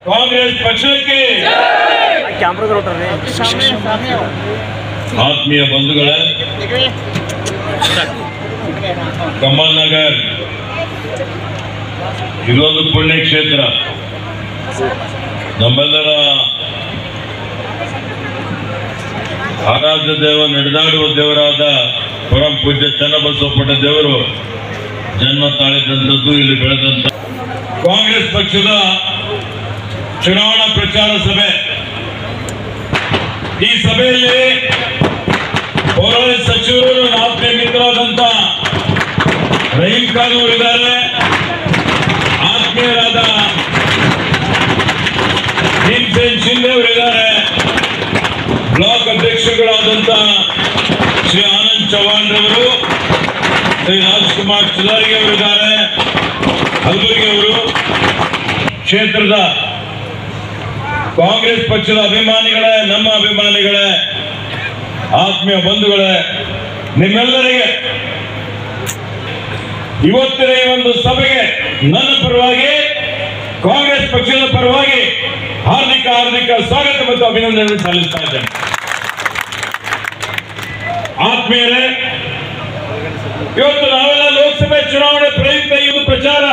ಕಾಂಗ್ರೆಸ್ ಪಕ್ಷಕ್ಕೆ ಆತ್ಮೀಯ ಬಂಧುಗಳೇ, ಕಮಲ್ ನಗರ್ ಇದೊಂದು ಪುಣ್ಯ ಕ್ಷೇತ್ರ. ನಮ್ಮೆಲ್ಲರ ಆರಾಧ್ಯ ದೇವ, ನಡೆದಾಡುವ ದೇವರಾದ ಪರಂ ಪೂಜ್ಯ ಚನ್ನಬಸವಪಟ್ಟ ದೇವರು ಜನ್ಮ ತಾಳಿದಂಥದ್ದು, ಇಲ್ಲಿ ಬೆಳೆದಂತ ಕಾಂಗ್ರೆಸ್ ಪಕ್ಷದ ಚುನಾವಣಾ ಪ್ರಚಾರ ಸಭೆ. ಈ ಸಭೆಯಲ್ಲಿ ಪೌರಾಡಳಿತ ಸಚಿವರು, ಆತ್ಮೀಯ ಮಿತ್ರರಾದಂತ ರಹೀಂ ಖಾನ್ ಅವರಿದ್ದಾರೆ, ಆತ್ಮೀಯರಾದ ಭೀಮಸೇನ್ ಶಿಂದೆ ಅವರಿದ್ದಾರೆ, ಬ್ಲಾಕ್ ಅಧ್ಯಕ್ಷಗಳಾದಂತ ಶ್ರೀ ಆನಂದ್ ಚೌಹಾಣ್ ರವರು, ಶ್ರೀ ರಾಜ್ಕುಮಾರ್ ಚುದಾರಿಗೆ ಅವರಿದ್ದಾರೆ, ಕಲಬುರ್ಗಿ ಅವರು, ಕ್ಷೇತ್ರದ ಕಾಂಗ್ರೆಸ್ ಪಕ್ಷದ ಅಭಿಮಾನಿಗಳೇ, ನಮ್ಮ ಅಭಿಮಾನಿಗಳೇ, ಆತ್ಮೀಯ ಬಂಧುಗಳೇ, ನಿಮ್ಮೆಲ್ಲರಿಗೆ ಇವತ್ತಿನ ಈ ಒಂದು ಸಭೆಗೆ ನನ್ನ ಪರವಾಗಿ, ಕಾಂಗ್ರೆಸ್ ಪಕ್ಷದ ಪರವಾಗಿ ಹಾರ್ದಿಕ ಸ್ವಾಗತ ಮತ್ತು ಅಭಿನಂದನೆ ಸಲ್ಲಿಸ್ತಾ ಇದ್ದೇನೆ. ಆತ್ಮೀಯರೇ, ಇವತ್ತು ನಾವೆಲ್ಲ ಲೋಕಸಭೆ ಚುನಾವಣೆ ಪ್ರಯುಕ್ತ ಈ ಒಂದು ಪ್ರಚಾರ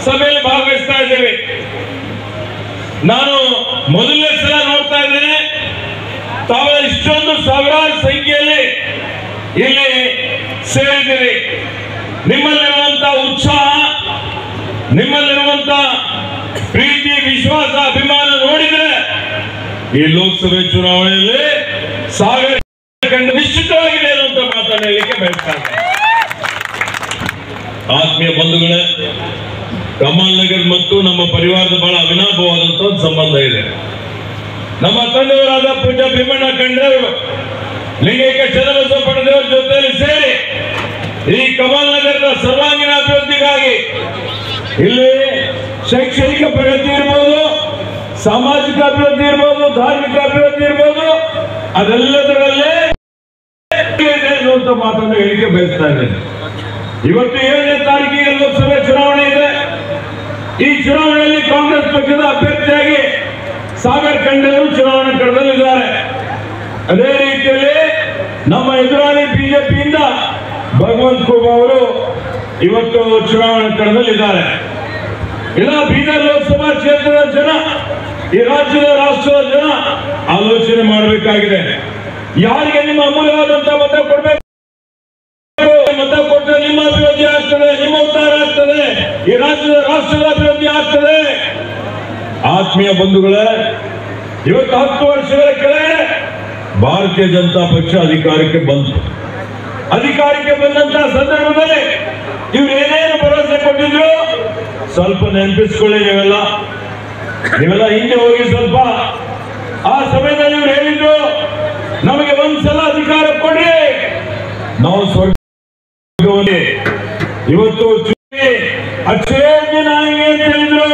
ಸಭೆಯಲ್ಲಿ ಭಾಗವಹಿಸ್ತಾ ಇದ್ದೇವೆ. ನಾನು ಮೊದಲನೇ ಸಲ ನೋಡ್ತಾ ಇದ್ದೇನೆ, ತಾವೆಲ್ಲ ಇಷ್ಟೊಂದು ಸಾವಿರಾರು ಸಂಖ್ಯೆಯಲ್ಲಿ ಇಲ್ಲಿ ಸೇರಿದ್ದೀರಿ. ನಿಮ್ಮಲ್ಲಿರುವಂತ ಉತ್ಸಾಹ, ನಿಮ್ಮಲ್ಲಿರುವಂತ ಪ್ರೀತಿ, ವಿಶ್ವಾಸ, ಅಭಿಮಾನ ನೋಡಿದ್ರೆ ಈ ಲೋಕಸಭೆ ಚುನಾವಣೆಯಲ್ಲಿ ಸಾವಿರ ಕಂಡು ನಿಶ್ಚಿತವಾಗಿದೆ ಅನ್ನುವಂತ ಮಾತನ್ನು ಹೇಳಲಿಕ್ಕೆ ಬಯಸ್ತಾ ಇದ್ದೇನೆ. ಆತ್ಮೀಯ ಬಂಧುಗಳೇ, ಕಮಲ್ ನಗರ್ ಮತ್ತು ನಮ್ಮ ಪರಿವಾರದ ಬಹಳ ಅವಿನಾಭವಾದಂತಹ ಒಂದು ಸಂಬಂಧ ಇದೆ. ನಮ್ಮ ತಂದೆಯವರಾದ ಪೂಜ್ಯ ಭೀಮಣ್ಣ ಖಂಡ್ರೆಯವರು ಲಿಂಗೈಕ್ಯ ಚನ್ನಬಸವಪಟ್ಟ ದೇವರ ಜೊತೆಯಲ್ಲಿ ಸೇರಿ ಈ ಕಮಲ್ ನಗರದ ಸರ್ವಾಂಗೀಣ ಅಭಿವೃದ್ಧಿಗಾಗಿ ಇಲ್ಲಿ ಶೈಕ್ಷಣಿಕ ಪ್ರಗತಿ ಇರ್ಬೋದು, ಸಾಮಾಜಿಕ ಅಭಿವೃದ್ಧಿ ಇರ್ಬೋದು, ಧಾರ್ಮಿಕ ಅಭಿವೃದ್ಧಿ ಇರ್ಬೋದು, ಅದೆಲ್ಲದರಲ್ಲೇ ಅನ್ನುವಂತ ಮಾತನ್ನು ಹೇಳಿಕೆ ಬಯಸ್ತಾ ಇದ್ದೇನೆ. ಇವತ್ತು 7ನೇ ತಾರೀಕಿಗೆ ಲೋಕಸಭೆ ಚುನಾವಣೆ ಇದೆ. ಈ ಚುನಾವಣೆಯಲ್ಲಿ ಕಾಂಗ್ರೆಸ್ ಪಕ್ಷದ ಅಭ್ಯರ್ಥಿಯಾಗಿ ಸಾಗರ್ ಖಂಡ್ರೆಯವರು ಚುನಾವಣಾ ಕಣದಲ್ಲಿದ್ದಾರೆ. ಅದೇ ರೀತಿಯಲ್ಲಿ ನಮ್ಮ ಎದುರಾಳಿ ಬಿಜೆಪಿಯಿಂದ ಭಗವಂತ ಖೂಬ ಅವರು ಇವತ್ತು ಚುನಾವಣಾ ಕಣದಲ್ಲಿದ್ದಾರೆ. ಇಲ್ಲ, ಬೀದರ್ ಲೋಕಸಭಾ ಕ್ಷೇತ್ರದ ಜನ, ಈ ರಾಜ್ಯದ ರಾಷ್ಟ್ರದ ಜನ ಆಲೋಚನೆ ಮಾಡಬೇಕಾಗಿದೆ. ಯಾರಿಗೆ ನಿಮ್ಮ ಅಮೂಲ್ಯವಾದಂತಹ ಮತ ಕೊಡಬೇಕು, ಮತ ಕೊಟ್ಟರೆ ನಿಮ್ಮ ಅಭಿವೃದ್ಧಿ ಆಗ್ತದೆ, ನಿಮ್ಮ ಉದ್ಧಾರ ಆಗ್ತದೆ, ಈ ರಾಜ್ಯದ ರಾಷ್ಟ್ರದ ಅಭಿವೃದ್ಧಿ ಆಗ್ತದೆ. ಆತ್ಮೀಯ ಬಂಧುಗಳೇ, ಇವತ್ತು 10 ವರ್ಷಗಳ ಕೆಳಗೆ ಭಾರತೀಯ ಜನತಾ ಪಕ್ಷ ಅಧಿಕಾರಕ್ಕೆ ಬಂತು. ಅಧಿಕಾರಕ್ಕೆ ಬಂದಂತಹ ಸಂದರ್ಭದಲ್ಲಿ ಇವ್ರು ಏನೇನು ಭರವಸೆ ಕೊಟ್ಟಿದ್ರು ಸ್ವಲ್ಪ ನೆನಪಿಸ್ಕೊಳ್ಳಿ. ನೀವೆಲ್ಲ ಹಿಂದೆ ಹೋಗಿ ಸ್ವಲ್ಪ. ಆ ಸಮಯದಲ್ಲಿ ಇವ್ರು ಹೇಳಿದ್ರು, ನಮಗೆ ಒಂದ್ಸಲ ಅಧಿಕಾರ ಕೊಡಿ, ನಾವು ಸ್ವರ್ಗವನ್ನೇ ಇವತ್ತು ಅಚ್ಚೇ ದಿನ ಅಂತ ಹೇಳಿದ್ರು.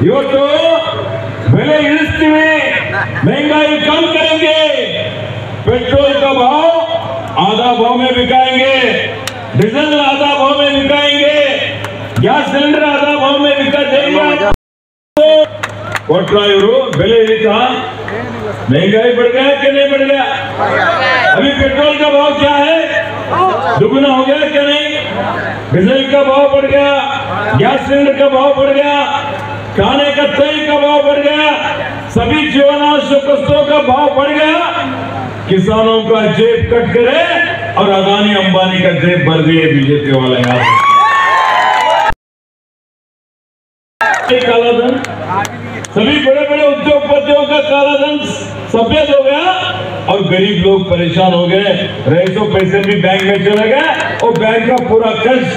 ಇವತ್ತು ಬೆಲೆ ಇಳಿಸ್ತೀವಿ, महंगाई कम करेंगे, पेट्रोल का भाव आधा भाव में बिकाएंगे, डीजल आधा भाव में बिकाएंगे, गैस सिलेंडर आधा भाव में बिका देंगे. कोटरा इವರು ಬೆಲೆ इतना महंगाई बढ़ गया कि नहीं बढ़ गया? अभी पेट्रोल का भाव क्या है? दुगुना हो गया क्या नहीं? डीजल का भाव बढ़ गया, गैस सिलेंडर का भाव बढ़ गया, खाने का तेल का भाव बढ़ गया, सभी जीवनावश्यक वस्तुओं का भाव बढ़ गया. किसानों का जेब कट करे और अदानी अंबानी का जेब भर दिए बीजेपी वाले. यहाँ कालाधन, सभी बड़े बड़े उद्योगपतियों का कालाधन सफेद हो गया और गरीब लोग परेशान हो गए. रईसों पैसे भी बैंक में चले गए और बैंक का पूरा कर्ज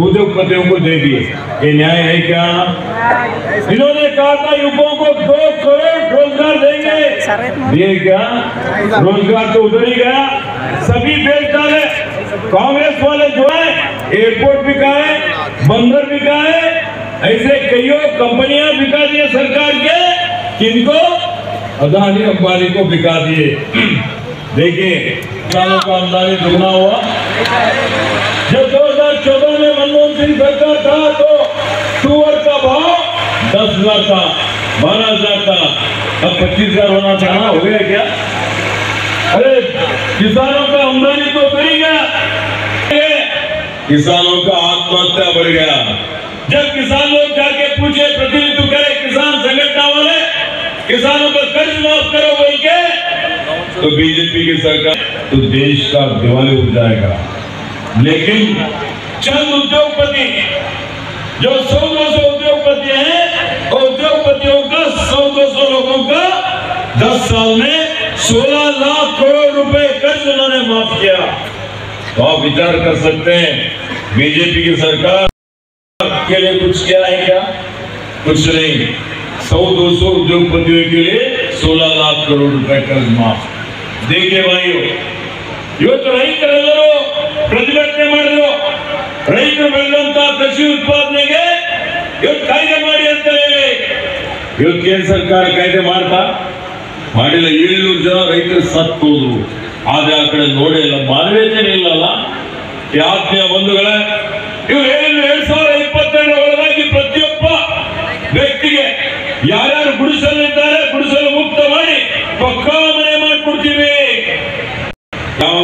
उद्योगपतियों को दे दिए. ये न्याय है क्या? इन्होंने कहा था युवकों को 2 करोड़ रोजगार देंगे, दिए क्या? रोजगार तो उधर ही गया, सभी बेच डाले. कांग्रेस वाले जो है एयरपोर्ट बिकाए, बंदर बिकाए, ऐसे कई कंपनियां बिका दिए सरकार के. किनको? अदानी अंबानी को बिका दिए. देखिए, किसानों का आमदनी दुगना हुआ. जब 2014 में मनमोहन सिंह सरकार था तो तुअर का भाव 10,000 था, 12,000 था, अब 25,000 होना था। हो गया क्या? अरे किसानों का आमदनी तो बढ़ गया, किसानों का आत्महत्या बढ़ गया। जब किसान लोग जाके पूछे, प्रतिनिधित्व करे किसान संगठन वाले, किसानों का कर्ज माफ करो बोल के, तो बीजेपी की सरकार तो देश का दिवाली हो जाएगा। लेकिन चंद उद्योगपति जो 100-200 उद्योगपति हैं, और उद्योगपतियों का 100-200 लोगों का 10 साल में 16 लाख करोड़ रुपए कर्ज उन्होंने माफ किया। तो आप विचार कर सकते हैं बीजेपी की सरकार के लिए कुछ किया है क्या? कुछ नहीं। 100-200 उद्योगपतियों के लिए 16 लाख करोड़ रुपए कर्ज माफ। देखिए भाइयों, ಇವತ್ತು ರೈತರೆಲ್ಲರೂ ಪ್ರತಿಭಟನೆ ಮಾಡಿದ್ರು, ರೈತರು ಬೆಳೆದಂತ ಕೃಷಿ ಉತ್ಪಾದನೆಗೆ ಇವತ್ತು ಕಾಯ್ದೆ ಮಾಡಿ ಅಂತ ಹೇಳಿ ಇವತ್ತು ಕೇಂದ್ರ ಸರ್ಕಾರ ಕಾಯ್ದೆ ಮಾಡಿಲ್ಲ. 700 ಜನ ರೈತರು ಸತ್ತು ಹೋದ್ರು. ಆದ್ರೆ ಆ ಕಡೆ ನೋಡಿ ಇಲ್ಲ, ಮಾನವೀಯತೆ ಇಲ್ಲಲ್ಲ. ಈ ಆತ್ಮೀಯ ಬಂಧುಗಳೇ, ಇವ್ರು 2022 ಒಳಗಾಗಿ ಪ್ರತಿಯೊಬ್ಬ ವ್ಯಕ್ತಿಗೆ ಯಾರ್ಯಾರು ಗುಡಿಸಲಿದ್ದಾರೆ ಗುಡಿಸಲು ಮುಕ್ತ ಮಾಡಿ ಪಕ್ಕಾ ಮನೆ ಮಾಡಿಕೊಡ್ತೀವಿ. ಯಾವ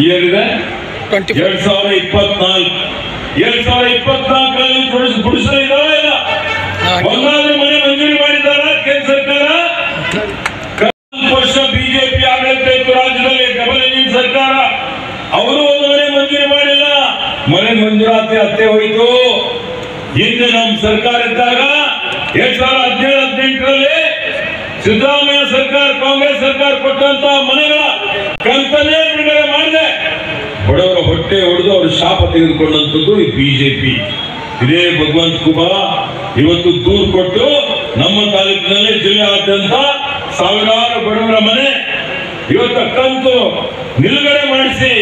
ಇಯರ್ ಇದೆ? 2024. 2024ರಲ್ಲಿ ಗುಡಿಸಲು ಇದಾವೆ ಇಲ್ಲ? ಒಂದಾದ್ರೂ ಮನೆ ಮಂಜೂರಿ ಮಾಡಿದಾರ ಕೇಂದ್ರ ಸರ್ಕಾರ? ವರ್ಷ ಬಿಜೆಪಿ ಆಡಳಿತ ಇತ್ತು ರಾಜ್ಯದಲ್ಲಿ, ಡಬಲ್ ಇಂಜಿನ್ ಸರ್ಕಾರ, ಅವರು ಒಂದು ಮನೆ ಮಂಜೂರಿ ಮಾಡಿಲ್ಲ. ಮನೆ ಮಂಜೂರಾತಿ ಹತ್ತೆ ಹೋಯಿತು. ಹಿಂದೆ ನಮ್ಮ ಸರ್ಕಾರ ಇದ್ದಾಗ 2017-18ರಲ್ಲಿ ಸಿದ್ದರಾಮಯ್ಯ ಸರ್ಕಾರ, ಕಾಂಗ್ರೆಸ್ ಸರ್ಕಾರ ಕೊಟ್ಟಂತ ಮನೆಗಳ ಕಂತನೇ ಬಿಡುಗಡೆ ಮಾಡಿದೆ. ಬಡವರ ಹೊಟ್ಟೆ ಹೊಡೆದು ಅವರು ಶಾಪ ತೆಗೆದುಕೊಂಡಂತದ್ದು ಈ ಬಿಜೆಪಿ. ಇದೇ ಭಗವಂತ ಕುಬಾ ಇವತ್ತು ದೂರು ಕೊಟ್ಟು ನಮ್ಮ ತಾಲೂಕಿನಲ್ಲಿ ಜಿಲ್ಲೆಯಾದ್ಯಂತ ಸಾವಿರಾರು ಬಡವರ ಮನೆ ಇವತ್ತು ಕಂತು ನಿಲುಗಡೆ ಮಾಡಿಸಿ,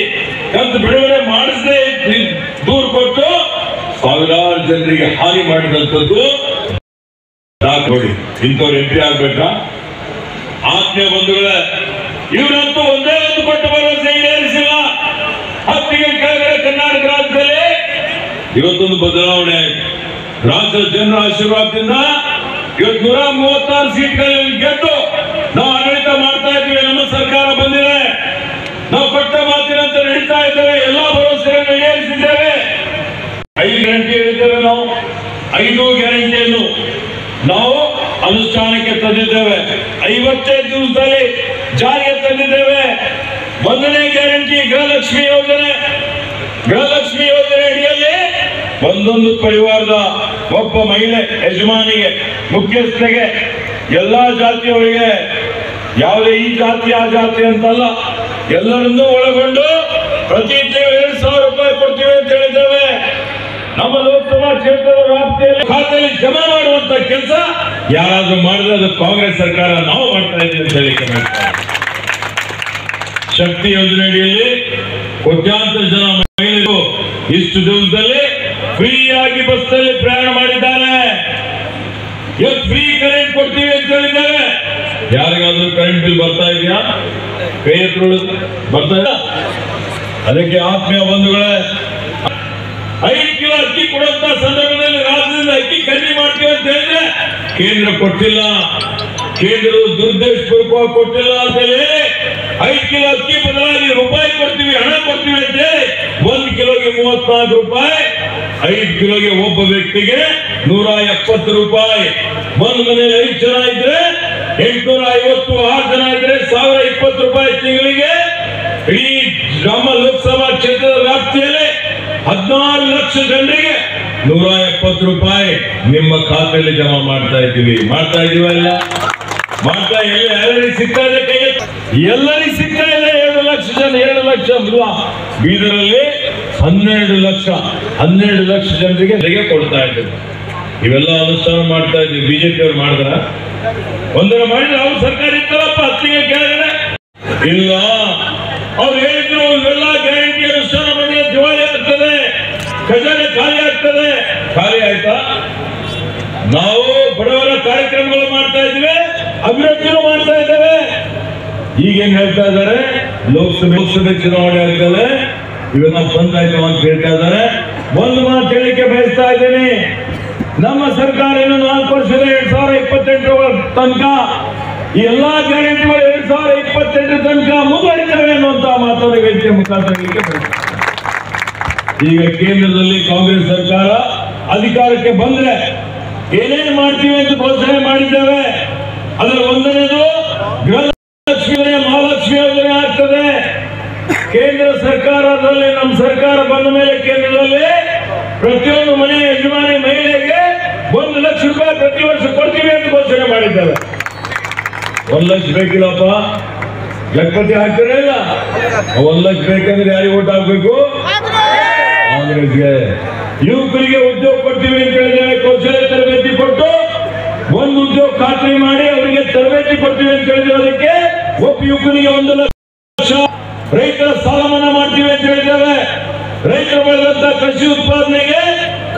ಕಂತು ಬಿಡುಗಡೆ ಮಾಡಿಸದೆ ದೂರು ಕೊಟ್ಟು ಸಾವಿರಾರು ಜನರಿಗೆ ಹಾನಿ ಮಾಡಿದಂಥದ್ದು. ನೋಡಿ, ಇಂಥವ್ರು ಎಂಪಿ ಆಗ್ಬೇಕಾ? ಆತ್ಮೀಯ ಬಂಧುಗಳೇ, ಇವರಂತೂ ಒಂದೇ ಒಂದು ಕೊಟ್ಟ ಭರವಸೆ ಈಡೇರಿಸಿಲ್ಲ. 10ಗೆ ಕೆಳಗಡೆ ಕರ್ನಾಟಕ ರಾಜ್ಯದಲ್ಲಿ ಇವತ್ತೊಂದು ಬದಲಾವಣೆ ಆಯಿತು. ರಾಜ್ಯದ ಜನರ ಆಶೀರ್ವಾದದಿಂದ ಇವತ್ತು 136 ಸೀಟ್ಗಳಲ್ಲಿ ಗೆದ್ದು ನಾವು ಆಡಳಿತ ಮಾಡ್ತಾ ಇದ್ದೀವಿ. ನಮ್ಮ ಸರ್ಕಾರ ಬಂದಿದೆ, ನಾವು ಕೊಟ್ಟ ಮಾತಿನಂತೆ ನಡೀತಾ ಇದ್ದೇವೆ. ಎಲ್ಲಾ ಭರವಸೆಗಳನ್ನು ಈಡೇರಿಸಿದ್ದೇವೆ. 5 ಗ್ಯಾರಂಟಿ ಹೇಳಿದ್ದೇವೆ. ನಾವು 5 ಗ್ಯಾರಂಟಿಯನ್ನು ನಾವು ಅನುಷ್ಠಾನಕ್ಕೆ ತಂದಿದ್ದೇವೆ. 55 ದಿವಸದಲ್ಲಿ ಜಾರಿಗೆ ತಂದಿದ್ದೇವೆ. 1ನೇ ಗ್ಯಾರಂಟಿ ಗೃಹಲಕ್ಷ್ಮಿ ಯೋಜನೆ. ಗೃಹಲಕ್ಷ್ಮಿ ಯೋಜನೆ ಅಡಿಯಲ್ಲಿ ಒಂದೊಂದು ಪರಿವಾರದ ಒಬ್ಬ ಮಹಿಳೆ ಯಜಮಾನಿಗೆ, ಮುಖ್ಯಸ್ಥರಿಗೆ, ಎಲ್ಲಾ ಜಾತಿಯವರಿಗೆ, ಯಾವುದೇ ಈ ಜಾತಿ ಆ ಜಾತಿ ಅಂತಲ್ಲ, ಎಲ್ಲರನ್ನೂ ಒಳಗೊಂಡು ಪ್ರತಿ ತಿಂಗಳು 2,000 ರೂಪಾಯಿ ಕೊಡ್ತೀವಿ ಅಂತ ಹೇಳಿದ್ದೇವೆ. ನಮ್ಮ ಲೋಕಸಭಾ ಕ್ಷೇತ್ರದ ವ್ಯಾಪ್ತಿಯಲ್ಲಿ ಖಾತೆಯಲ್ಲಿ ಜಮಾ ಮಾಡುವಂತ ಕೆಲಸ ಯಾರಾದ್ರೂ ಮಾಡಿದ್ರೆ ಅದು ಕಾಂಗ್ರೆಸ್ ಸರ್ಕಾರ ನಾವು ಮಾಡ್ತಾ ಇದ್ದೀವಿ ಅಂತ ಹೇಳಿಕೆ ಮಾಡ್ತಾರೆ. ಶಕ್ತಿ ಯೋಜನೆ ಅಡಿಯಲ್ಲಿ ಕೋಟ್ಯಾಂತರ ಜನ ಮಹಿಳೆಯರು ಇಷ್ಟು ದಿವಸದಲ್ಲಿ ಫ್ರೀಯಾಗಿ ಬಸ್ನಲ್ಲಿ ಪ್ರಯಾಣ ಮಾಡಿದ್ದಾರೆ. ಇವತ್ತು ಫ್ರೀ ಕರೆಂಟ್ ಕೊಡ್ತೀವಿ ಅಂತ ಹೇಳಿದ್ದಾರೆ. ಯಾರಿಗಾದ್ರೂ ಕರೆಂಟ್ ಬಿಲ್ ಬರ್ತಾ ಇದೆಯಾ? ಕೈ ಎತ್ತುಗಳು ಬರ್ತಾ ಇಲ್ಲ. ಅದಕ್ಕೆ ಆತ್ಮೀಯ ಬಂಧುಗಳೇ, 5 ಕಿಲೋ ಅಕ್ಕಿ ಕೊಡುವಂತ ಸಂದರ್ಭದಲ್ಲಿ ರಾಜ್ಯದಿಂದ ಅಕ್ಕಿ ಖರೀದಿ ಮಾಡ್ತೀವಿ ಅಂತ ಹೇಳಿದ್ರೆ ಕೇಂದ್ರ ಕೊಟ್ಟಿಲ್ಲ. ಕೇಂದ್ರವು ದುರ್ದೇಶಪೂರ್ವಕವಾಗಿ ಕೊಟ್ಟಿಲ್ಲ ಅಂತ ಹೇಳಿ 5 ಕಿಲೋ ಅಕ್ಕಿ ಬದಲಾಗಿ ರೂಪಾಯಿ ಕೊಡ್ತೀವಿ, ಹಣ ಕೊಡ್ತೀವಿ ಅಂತ ಹೇಳಿ 1 ಕಿಲೋಗೆ 34 ರೂಪಾಯಿ, 5 ಕಿಲೋಗೆ ಒಬ್ಬ ವ್ಯಕ್ತಿಗೆ 170 ರೂಪಾಯಿ. ಒಂದು ಮನೆಯಲ್ಲಿ 5 ಜನ ಇದ್ರೆ 850, 6 ಜನ ಇದ್ರೆ 1020 ರೂಪಾಯಿ ತಿಂಗಳಿಗೆ. ಇಡೀ ನಮ್ಮ ಲೋಕಸಭಾ ಕ್ಷೇತ್ರದ ವ್ಯಾಪ್ತಿಯಲ್ಲಿ 16 ಲಕ್ಷ ಜನರಿಗೆ 170 ರೂಪಾಯಿ ನಿಮ್ಮ ಖಾತೆಯಲ್ಲಿ ಜಮಾ ಮಾಡ್ತಾ ಇದೀವಲ್ಲ? ಮಾಡ್ತಾ ಎಲ್ಲರಿಗೂ ಸಿಗ್ತಾ ಇದೆ? ಕೈ ಎಲ್ಲರಿಗೂ ಸಿಗ್ತಾ ಇದೆ. 7 ಲಕ್ಷ ಜನ, 2 ಲಕ್ಷ ಬೀದರಲ್ಲಿ 12 ಲಕ್ಷ ಜನರಿಗೆ ಕೊಡ್ತಾ ಇದ್ದೀವಿ. ಇವೆಲ್ಲ ಅನುಷ್ಠಾನ ಮಾಡ್ತಾ ಇದ್ದೀವಿ. ಬಿಜೆಪಿ ಅವ್ರು ಮಾಡಿದ್ರ? ಒಂದರ ಮಾಡಿದ್ರೆ ಅವ್ರ ಸರ್ಕಾರ ಇತ್ತಲ್ಲಪ್ಪ 10ಗೆ ಕೆಳಗಡೆ ಇಲ್ಲ. ಅವ್ರು ಹೇಳಿದ್ರು ಇವೆಲ್ಲ ಗ್ಯಾರಂಟಿ ಅನುಷ್ಠಾನ ಮಾಡಿದ್ರೆ ದಿವಾಳಿ ಆಗ್ತದೆ, ಖಜಾನೆ ಖಾಲಿ ಆಗ್ತದೆ. ಖಾಲಿ ಆಯ್ತಾ? ನಾವು ಬಡವರ ಕಾರ್ಯಕ್ರಮಗಳು ಮಾಡ್ತಾ ಇದ್ದೀವಿ, ಅಭಿವೃದ್ಧಿನೂ ಮಾಡ್ತಾ ಇದ್ದೇವೆ. ಈಗ ಏನ್ ಹೇಳ್ತಾ ಇದ್ದಾರೆ? ಲೋಕಸಭೆ ಚುನಾವಣೆ ಆಗ್ತದೆ, ಇವೆಲ್ಲ ಬಂದಾಯ್ತು ಅಂತ ಹೇಳ್ತಾ ಇದ್ದಾರೆ. ಒಂದು ಮಾತು ಹೇಳಿಕೆ ಬಯಸ್ತಾ ಇದ್ದೀನಿ. ನಮ್ಮ ಸರ್ಕಾರ ಇನ್ನು 4 ವರ್ಷದ 2028 ತನಕ ಈ ಎಲ್ಲಾ ಗ್ಯಾರಂಟಿಗಳು 2028 ತನಕ ಮುಂದುವರಿತವೆ ಅನ್ನುವಂತ ಮಾತನ್ನು ವೇದಿಕೆ ಮುಖಾಂತರ ಈಗ ಕೇಂದ್ರದಲ್ಲಿ ಕಾಂಗ್ರೆಸ್ ಸರ್ಕಾರ ಅಧಿಕಾರಕ್ಕೆ ಬಂದ್ರೆ ಏನೇನು ಮಾಡ್ತೀವಿ ಅಂತ ಘೋಷಣೆ ಮಾಡಿದ್ದೇವೆ. ಅದರ ಒಂದನೇದು ಗೃಹಲಕ್ಷ್ಮಿ ಯೋಜನೆ, ಮಹಾಲಕ್ಷ್ಮಿ ಯೋಜನೆ ಆಗ್ತದೆ. ಕೇಂದ್ರ ಸರ್ಕಾರದಲ್ಲಿ ನಮ್ಮ ಸರ್ಕಾರ ಬಂದ ಮೇಲೆ ಕೇಂದ್ರದಲ್ಲಿ ಪ್ರತಿಯೊಂದು ಮನೆ ಯಜಮಾನಿ ಮಹಿಳೆಗೆ 1 ಲಕ್ಷ ರೂಪಾಯಿ ಪ್ರತಿ ವರ್ಷ ಕೊಡ್ತೀವಿ ಅಂತ ಘೋಷಣೆ ಮಾಡಿದ್ದೇವೆ. 1 ಲಕ್ಷ ಬೇಕಿಲ್ಲಪ್ಪ, ಲೆಕ್ಕಪತಿ ಹಾಕ್ತಾರೆ ಇಲ್ಲ. 1 ಲಕ್ಷ ಬೇಕಂದ್ರೆ ಯಾರಿಗೆ ಓಟ್ ಹಾಕ್ಬೇಕು? ಕಾಂಗ್ರೆಸ್ಗೆ. ಯುವಕರಿಗೆ ಉದ್ಯೋಗ ಕೊಡ್ತೀವಿ ಅಂತ ಹೇಳಿದ್ದೇವೆ. ಕೌಶಲ್ಯ ತರಬೇತಿ ಕೊಟ್ಟು ಒಂದು ಉದ್ಯೋಗ ಖಾತ್ರಿ ಮಾಡಿ ಅವರಿಗೆ ತರಬೇತಿ ಕೊಡ್ತೀವಿ ಅಂತ ಹೇಳಿದ್ರೆ ಅದಕ್ಕೆ ಒಬ್ಬ ಯುವಕರಿಗೆ 1 ಲಕ್ಷ. ರೈತರ ಸಾಲ ಮನ್ನಾ ಮಾಡ್ತೀವಿ ಅಂತ ಹೇಳಿದ್ದೇವೆ. ರೈತರು ಬೆಳೆದಂತ ಕೃಷಿ ಉತ್ಪಾದನೆಗೆ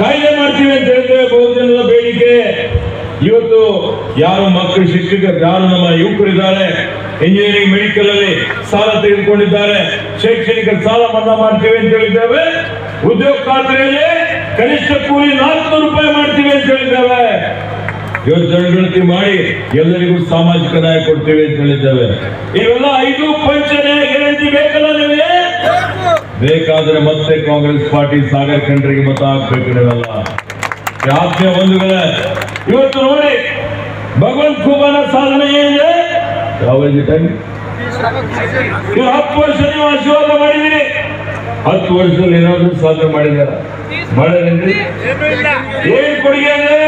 ಕಾಯ್ದೆ ಮಾಡ್ತೀವಿ ಅಂತ ಹೇಳಿದ್ದೇವೆ. ಬಹುಜನರ ಬೇಡಿಕೆ. ಇವತ್ತು ಯಾರು ಮಕ್ಕಳು ಶಿಕ್ಷಕರು, ಯಾರು ನಮ್ಮ ಯುವಕರಿದ್ದಾರೆ, ಇಂಜಿನಿಯರಿಂಗ್ ಮೆಡಿಕಲ್ ಅಲ್ಲಿ ಸಾಲ ತೆಗೆದುಕೊಂಡಿದ್ದಾರೆ, ಶೈಕ್ಷಣಿಕ ಸಾಲ ಮನ್ನಾ ಮಾಡ್ತೀವಿ ಅಂತ ಹೇಳಿದ್ದೇವೆ. ಉದ್ಯೋಗ ಖಾತ್ರಿಯಲ್ಲಿ ಕನಿಷ್ಠ ಕೂಲಿ 400 ರೂಪಾಯಿ ಮಾಡ್ತೀವಿ ಅಂತ ಹೇಳಿದ್ದೇವೆ. ಇವತ್ತು ಜನಗಣತಿ ಮಾಡಿ ಎಲ್ಲರಿಗೂ ಸಾಮಾಜಿಕ ನ್ಯಾಯ ಕೊಡ್ತೀವಿ ಅಂತ ಹೇಳಿದ್ದೇವೆ. ಇವೆಲ್ಲ 5 ಪಂಚನೇ ಗ್ಯಾರಂಟಿ ಬೇಕಲ್ಲ ನಿಮಗೆ? ಬೇಕಾದ್ರೆ ಮತ್ತೆ ಕಾಂಗ್ರೆಸ್ ಪಾರ್ಟಿ ಸಾಗರ್ ಖಂಡ್ರಿಗೆ ಮತ ಹಾಕ್ಬೇಕು. ನೀವೆಲ್ಲ ಆತ್ಮೀಯ ಬಂಧುಗಳೇ, ಇವತ್ತು ನೋಡಿ ಭಗವಂತ ಖೂಬಾನ ಸಾಧನೆ ಏನಿದೆ. ಯಾವ ಟೈಮ್ 10 ವರ್ಷ ನೀವು ಆಶೀರ್ವಾದ ಮಾಡಿದಿರಿ. 10 ವರ್ಷದಲ್ಲಿ ಏನಾದ್ರು ಸಾಧನೆ ಮಾಡಿದಾರ? ಮಾಡಿದ್ರಿ? ಏನ್ ಕೊಡುಗೆ ಇದೆ?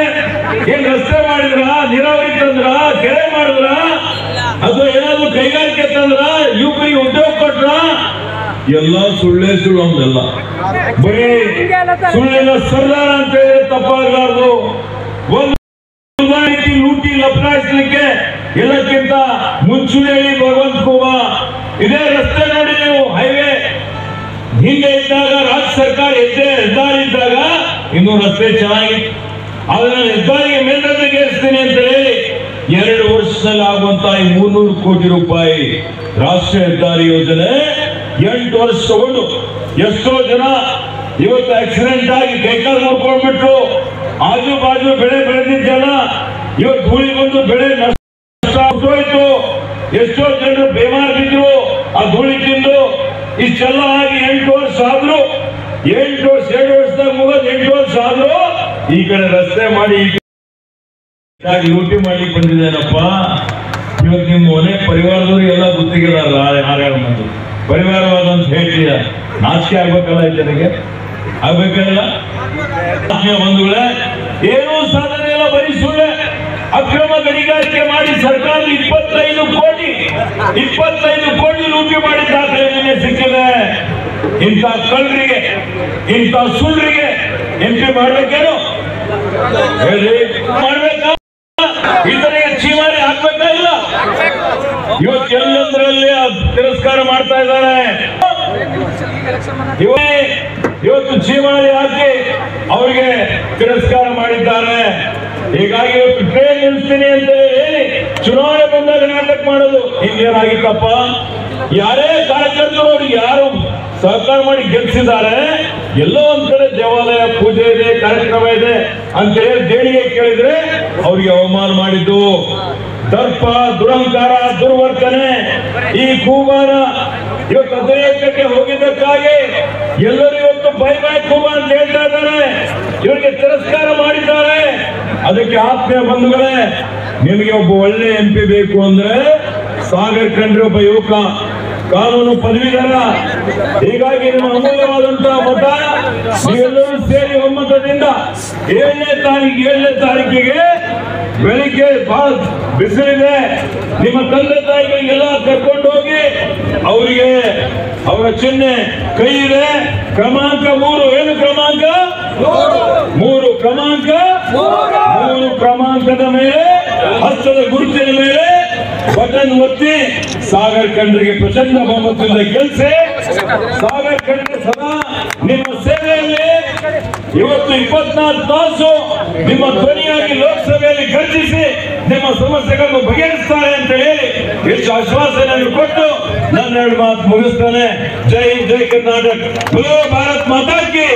ಏನ್ ರಸ್ತೆ ಮಾಡಿದ್ರ? ನೀರಾವರಿ ತಂದ್ರ? ಕೆರೆ ಮಾಡಿದ್ರ? ಅಥವಾ ಏನಾದ್ರು ಕೈಗಾರಿಕೆ ತಂದ್ರ? ಯುವಕರಿಗೆ ಉದ್ಯೋಗ ಕೊಟ್ರ? ಎಲ್ಲ ಸುಳ್ಳೇ ಸುಳ್ಳು. ಒಂದೆಲ್ಲ ಬರೀ ಸುಳ್ಳಿನ ಸರ್ದಾರ ಅಂತ ಹೇಳಿ ತಪ್ಪಾಗಲಾರ್ದು. ಒಂದು ರೀತಿ ಲೂಟಿ ಲಪಟಾಯಿಸಲಿಕ್ಕೆ ಎಲ್ಲಕ್ಕಿಂತ ಮುಂಚೂಣಿಯಲ್ಲಿ ಭಗವಂತ ಖೂಬಾ. ಇದೇ ರಸ್ತೆ ನೋಡಿ ನೀವು, ಹೈವೇ ಹಿಂದೆ ಇದ್ದಾಗ ರಾಜ್ಯ ಸರ್ಕಾರ ಹೆದ್ದಾರಿ ಇದ್ದಾಗ ಇನ್ನೂ ರಸ್ತೆ ಚೆನ್ನಾಗಿತ್ತು. ಆದ್ರೆ ಹೆದ್ದಾರಿಗೆ ಮೇಲ್ದರ್ಜೆಗೆ ಏರಿಸ್ತೀನಿ ಅಂತ ಹೇಳಿ 2 ವರ್ಷದಲ್ಲಿ ಆಗುವಂತಹ 300 ಕೋಟಿ ರೂಪಾಯಿ ರಾಷ್ಟ್ರೀಯ ಹೆದ್ದಾರಿ ಯೋಜನೆ 8 ವರ್ಷ ತಗೊಂಡು ಎಷ್ಟೋ ಜನ ಇವತ್ತು ಆಕ್ಸಿಡೆಂಟ್ ಆಗಿ ಕೈಕಾಲು ಮುರ್ಕೊಂಡ್ಬಿಟ್ರು. ಆಜು ಬಾಜು ಬೆಳೆ ಬೆಳೆದಿದ್ದ ಜನ ಇವತ್ತು ಧೂಳಿ ಬಂದು ಬೆಳೆ ನಷ್ಟ ಹೋಯ್ತು. ಎಷ್ಟೋ ಜನರು ಬೇಮಾರ್ ಬಿದ್ರು ಆ ಧೂಳಿ ತಿಂದು. ಇಷ್ಟೆಲ್ಲ ಆಗಿ 8 ವರ್ಷ ಆದ್ರು, 2 ವರ್ಷದಾಗ ಮುಗಿದ್ 8 ವರ್ಷ ಆದ್ರು ಈ ಕಡೆ ರಸ್ತೆ ಮಾಡಿ ಲೂಟಿ ಮಾಡ್ಲಿಕ್ಕೆ ಬಂದಿದ್ದೇನಪ್ಪ. ಇವತ್ತು ನಿಮ್ಮ ಮನೆ ಪರಿವಾರದವ್ರು ಎಲ್ಲ ಗುತ್ತಿಗೆದಾರ 6 ಮಂದಿ ಪರಿವಾರವಾದ ಅಂತ ಹೇಳ್ತೀಯ. ನಾಚಿಕೆ ಆಗ್ಬೇಕಲ್ಲ ಈ ಜನಗೆ, ಆಗ್ಬೇಕಲ್ಲ? ಬಂಧುಗಳೇ, ಏನೂ ಸಾಧನೆ ಇಲ್ಲ, ಬರೀ ಸುಳ್ಳೆ. ಅಕ್ರಮ ಗಣಿಗಾರಿಕೆ ಮಾಡಿ ಸರ್ಕಾರ 25 ಕೋಟಿ ಲೂಟಿ ಮಾಡಿ ದಾಖಲೆ ಸಿಕ್ಕಿದೆ. ಇಂಥ ಕಳ್ಳರಿಗೆ, ಇಂಥ ಸುಳ್ಳರಿಗೆ MP ಮಾಡ್ಬೇಕೇನು? ಹೇಳಿ, ಮಾಡ್ಬೇಕಾ? ಇದರಿಗೆ ಚೀಮಾರಿ ಹಾಕ್ಬೇಕಾ ಇಲ್ಲ? ಇವತ್ತು ಎಲ್ಲಂದ್ರಲ್ಲಿ ತಿರಸ್ಕಾರ ಮಾಡ್ತಾ ಇದ್ದಾರೆ. ಇವತ್ತು ಚೀಮಾರಿ ಹಾಕಿ ಅವರಿಗೆ ತಿರಸ್ಕಾರ ಮಾಡಿದ್ದಾರೆ. ಹೀಗಾಗಿ ಇವತ್ತು ಟ್ರೈನ್ ನಿಲ್ಲಿಸ್ತೀನಿ ಅಂತ ಹೇಳಿ ಚುನಾವಣೆ ಬಂದಾಗ ನಾಟಕ ಮಾಡೋದು. ಹಿಂಗೇನಾಗಿತ್ತಪ್ಪ? ಯಾರೇ ಕಾರ್ಯಕರ್ತರು ಅವ್ರಿಗೆ ಯಾರು ಸಹಕಾರ ಮಾಡಿ ಗೆಲ್ಲಿಸಿದ್ದಾರೆ. ಎಲ್ಲೋ ಒಂದ್ ಕಡೆ ದೇವಾಲಯ ಪೂಜೆ ಇದೆ, ಕಾರ್ಯಕ್ರಮ ಇದೆ ಅಂತ ಹೇಳಿ ದೇಣಿಗೆ ಕೇಳಿದ್ರೆ ಅವ್ರಿಗೆ ಅವಮಾನ ಮಾಡಿದ್ದು. ದರ್ಪ, ದುರಹಂಕಾರ, ದುರ್ವರ್ತನೆ. ಈ ಖೂಬಾನ ಇವತ್ತು 15ಕ್ಕೆ ಹೋಗಿದ್ದಕ್ಕಾಗಿ ಎಲ್ಲರೂ ಇವತ್ತು ಬೈ ಬೈ ಖೂಬಾ ಅಂತ ಹೇಳ್ತಾ ಇದ್ದಾರೆ. ಇವರಿಗೆ ತಿರಸ್ಕಾರ ಮಾಡಿದ್ದಾರೆ. ಅದಕ್ಕೆ ಆತ್ಮೀಯ ಬಂಧುಗಳೇ, ನಿಮಗೆ ಒಬ್ಬ ಒಳ್ಳೆ MP ಬೇಕು ಅಂದ್ರೆ ಸಾಗರ್ ಖಂಡ್ರೆ ಒಬ್ಬ ಯುವಕ, ಕಾನೂನು ಪದವೀಧರ. ಹೀಗಾಗಿ ನಿಮ್ಮ ಅಮೂಲ್ಯವಾದಂತಹ ಮತ ನೀವೆಲ್ಲರೂ ಸೇರಿ ಒಮ್ಮತದಿಂದ 7ನೇ ತಾರೀಕಿಗೆ ಬೆಳಿಗ್ಗೆ ಬಹಳ ಬಿಸಿಲಿದೆ, ನಿಮ್ಮ ತಂದೆ ತಾಯಿಗಳಿಗೆಲ್ಲ ಕರ್ಕೊಂಡು ಹೋಗಿ ಅವರಿಗೆ ಅವರ ಚಿಹ್ನೆ ಕೈ ಇದೆ. ಕ್ರಮಾಂಕ 3. ಏನು ಕ್ರಮಾಂಕ? 3 ಕ್ರಮಾಂಕ. 3 ಕ್ರಮಾಂಕದ ಮೇಲೆ ಹಸ್ತದ ಗುರುತಿನ ಮೇಲೆ ಬಟನ್ ಒತ್ತಿ ಸಾಗರ್ ಖಂಡ್ರಿಗೆ ಪ್ರಚಂಡ ಬಹುಮತದಿಂದ ಗೆಲ್ಲಿಸಿ. ಸಾಗರ್ ಖಂಡ್ರೆ ಸದಾ ನಿಮ್ಮ ಸೇವೆಯಲ್ಲಿ ಇವತ್ತು 24 ತಾಸು ನಿಮ್ಮ ಧ್ವನಿಯಾಗಿ ಲೋಕಸಭೆಯಲ್ಲಿ ಗರ್ಜಿಸಿ ನಿಮ್ಮ ಸಮಸ್ಯೆಗಳನ್ನು ಬಗೆಹರಿಸ್ತಾರೆ ಅಂತ ಹೇಳಿ ಎಷ್ಟು ಆಶ್ವಾಸನೆ ಕೊಟ್ಟು ನನ್ನ 2 ಮಾತು ಮುಗಿಸ್ತಾನೆ. ಜೈ ಹಿಂದ್, ಜೈ ಕರ್ನಾಟಕ, ಬೋಲೋ ಭಾರತ್ ಮಾತಾ ಕಿ.